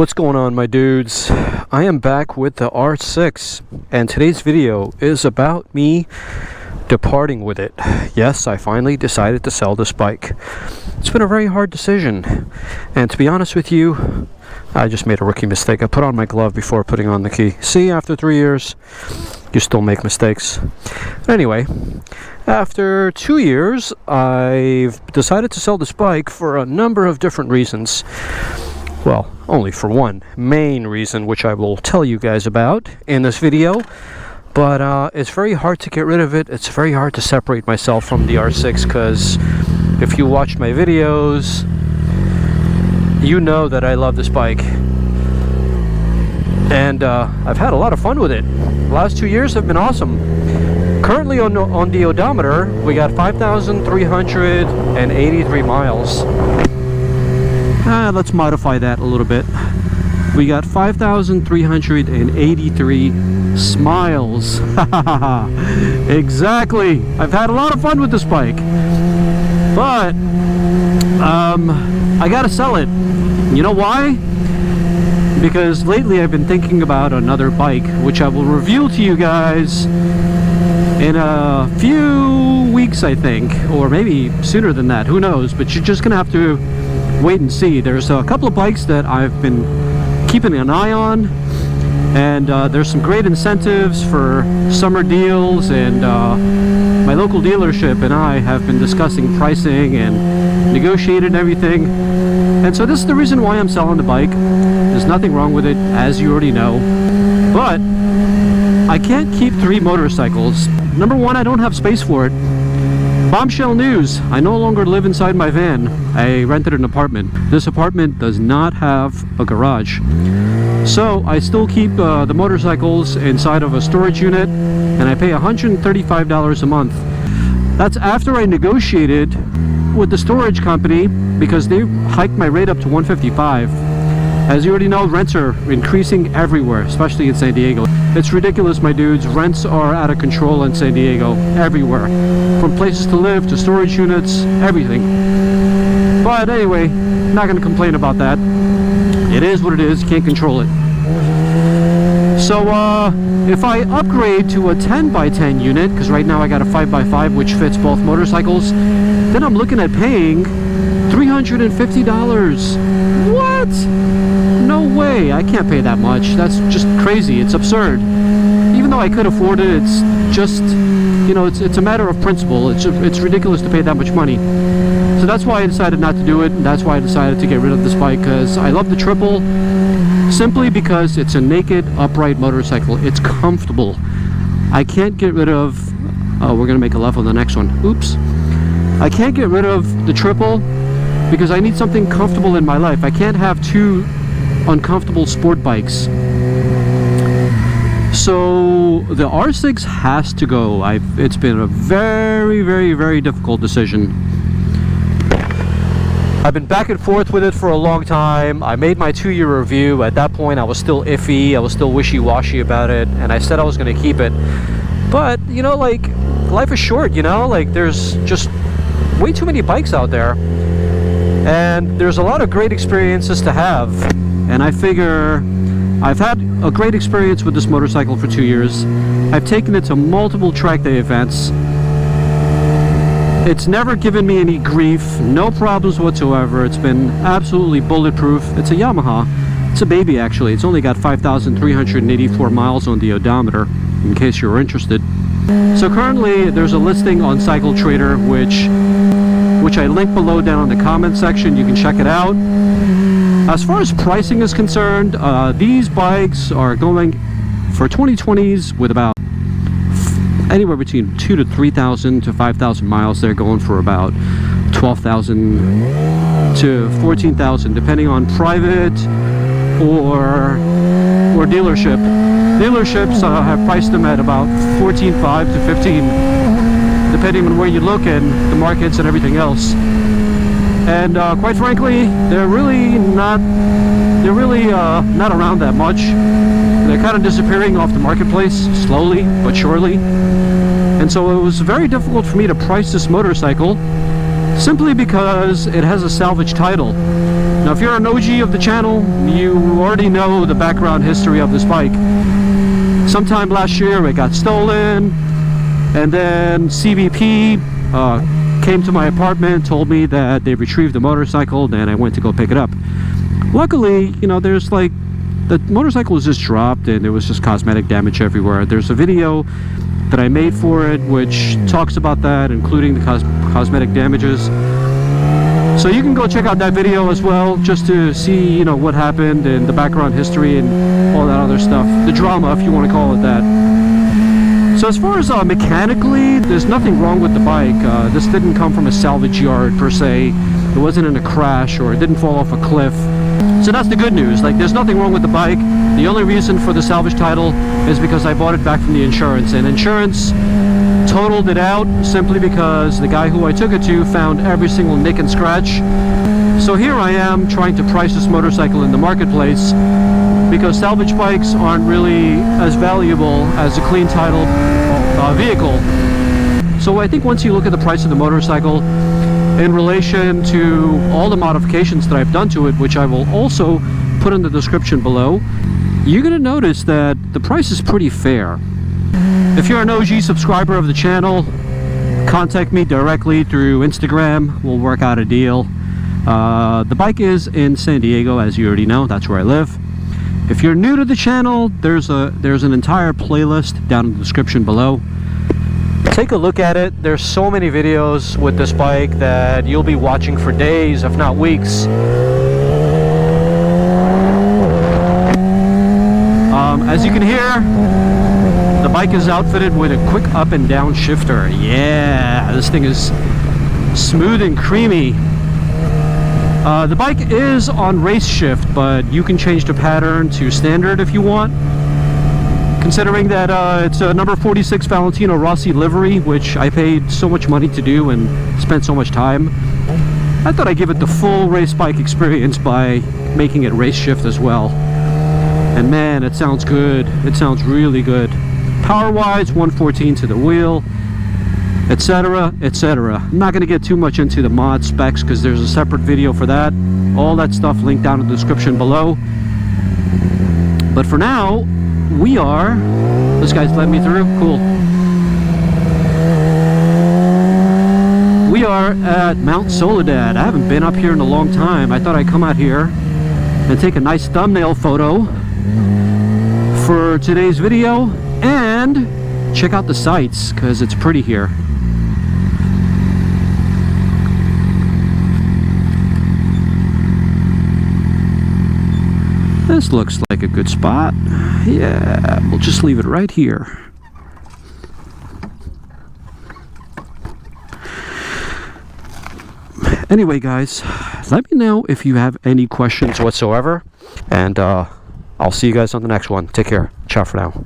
What's going on, my dudes? I am back with the R6, and today's video is about me departing with it. Yes, I finally decided to sell this bike. It's been a very hard decision, and to be honest with you, I just made a rookie mistake. I put on my glove before putting on the key. See, after 3 years, you still make mistakes. Anyway, after 2 years, I've decided to sell this bike for a number of different reasons. Well, only for one main reason, which I will tell you guys about in this video. But it's very hard to get rid of it. It's very hard to separate myself from the R6, because if you watch my videos, you know that I love this bike. And I've had a lot of fun with it. The last 2 years have been awesome. Currently on the odometer, we got 5,383 miles. Let's modify that a little bit. We got 5,383 smiles. Exactly. I've had a lot of fun with this bike. But I gotta sell it. You know why? Because lately I've been thinking about another bike, which I will reveal to you guys in a few weeks, I think, or maybe sooner than that, who knows. But you're just gonna have to wait and see. There's a couple of bikes that I've been keeping an eye on, and there's some great incentives for summer deals, and my local dealership and I have been discussing pricing and negotiated everything. And so this is the reason why I'm selling the bike. There's nothing wrong with it, as you already know, but I can't keep 3 motorcycles. Number one, I don't have space for it. Bombshell news, I no longer live inside my van. I rented an apartment. This apartment does not have a garage. So I still keep the motorcycles inside of a storage unit, and I pay $135 a month. That's after I negotiated with the storage company, because they hiked my rate up to $155. As you already know, rents are increasing everywhere, especially in San Diego. It's ridiculous, my dudes. Rents are out of control in San Diego, everywhere. From places to live, to storage units, everything. But anyway, not going to complain about that. It is what it is, can't control it. So if I upgrade to a 10x10 unit, because right now I got a 5x5 which fits both motorcycles, then I'm looking at paying $350. What? No way, I can't pay that much. That's just crazy. It's absurd. Even though I could afford it, it's just, you know, it's a matter of principle. It's ridiculous to pay that much money. So that's why I decided not to do it, and that's why I decided to get rid of this bike, because I love the triple simply because it's a naked upright motorcycle. It's comfortable. I can't get rid of we're gonna make a left on the next one. Oops. I can't get rid of the triple because I need something comfortable in my life. I can't have 2 uncomfortable sport bikes. So the R6 has to go. It's been a very, very, very difficult decision. I've been back and forth with it for a long time. I made my 2-year review. At that point, I was still iffy. I was still wishy-washy about it, and I said I was going to keep it. But, you know, like, life is short, you know? Like, there's just way too many bikes out there. And there's a lot of great experiences to have. And I figure I've had a great experience with this motorcycle for 2 years. I've taken it to multiple track day events. It's never given me any grief, no problems whatsoever. It's been absolutely bulletproof. It's a Yamaha. It's a baby, actually. It's only got 5,384 miles on the odometer, in case you're interested. So currently there's a listing on Cycle Trader, which I link below down in the comment section. You can check it out. As far as pricing is concerned, these bikes are going for 2020s with about anywhere between 2,000 to 3,000 to 5,000 miles. They're going for about 12,000 to 14,000, depending on private or dealership. Dealerships have priced them at about 14.5 to 15, depending on where you look and the markets and everything else. And quite frankly, they're really not around that much. They're kind of disappearing off the marketplace slowly but surely. And so it was very difficult for me to price this motorcycle simply because it has a salvage title. Now, if you're an OG of the channel, you already know the background history of this bike. Sometime last year, it got stolen, and then CBP came to my apartment, told me that they retrieved the motorcycle, and I went to go pick it up. Luckily, you know, there's like, the motorcycle was just dropped and there was just cosmetic damage everywhere. There's a video that I made for it which talks about that, including the cosmetic damages. So you can go check out that video as well, just to see, you know, what happened and the background history and all that other stuff. The drama, if you want to call it that. So as far as mechanically, there's nothing wrong with the bike. This didn't come from a salvage yard per se. It wasn't in a crash, or it didn't fall off a cliff. So that's the good news. Like, there's nothing wrong with the bike. The only reason for the salvage title is because I bought it back from the insurance, and insurance totaled it out simply because the guy who I took it to found every single nick and scratch. So here I am trying to price this motorcycle in the marketplace, because salvage bikes aren't really as valuable as a clean titled vehicle. So I think once you look at the price of the motorcycle in relation to all the modifications that I've done to it, which I will also put in the description below, you're going to notice that the price is pretty fair. If you're an OG subscriber of the channel, contact me directly through Instagram. We'll work out a deal. The bike is in San Diego, as you already know. That's where I live. If you're new to the channel, there's an entire playlist down in the description below. Take a look at it. There's so many videos with this bike that you'll be watching for days, if not weeks. As you can hear, the bike is outfitted with a quick up and down shifter. Yeah, this thing is smooth and creamy. The bike is on race shift, but you can change the pattern to standard if you want. Considering that it's a number 46 Valentino Rossi livery, which I paid so much money to do and spent so much time, I thought I'd give it the full race bike experience by making it race shift as well. And man, it sounds good. It sounds really good. Power-wise, 114 to the wheel, etc., etc. I'm not going to get too much into the mod specs because there's a separate video for that. All that stuff linked down in the description below. But for now, we are... This guy's letting me through? Cool. We are at Mount Soledad. I haven't been up here in a long time. I thought I'd come out here and take a nice thumbnail photo for today's video and check out the sights, because it's pretty here. This looks like a good spot. Yeah, we'll just leave it right here. Anyway, guys, let me know if you have any questions whatsoever, and I'll see you guys on the next one. Take care. Ciao for now.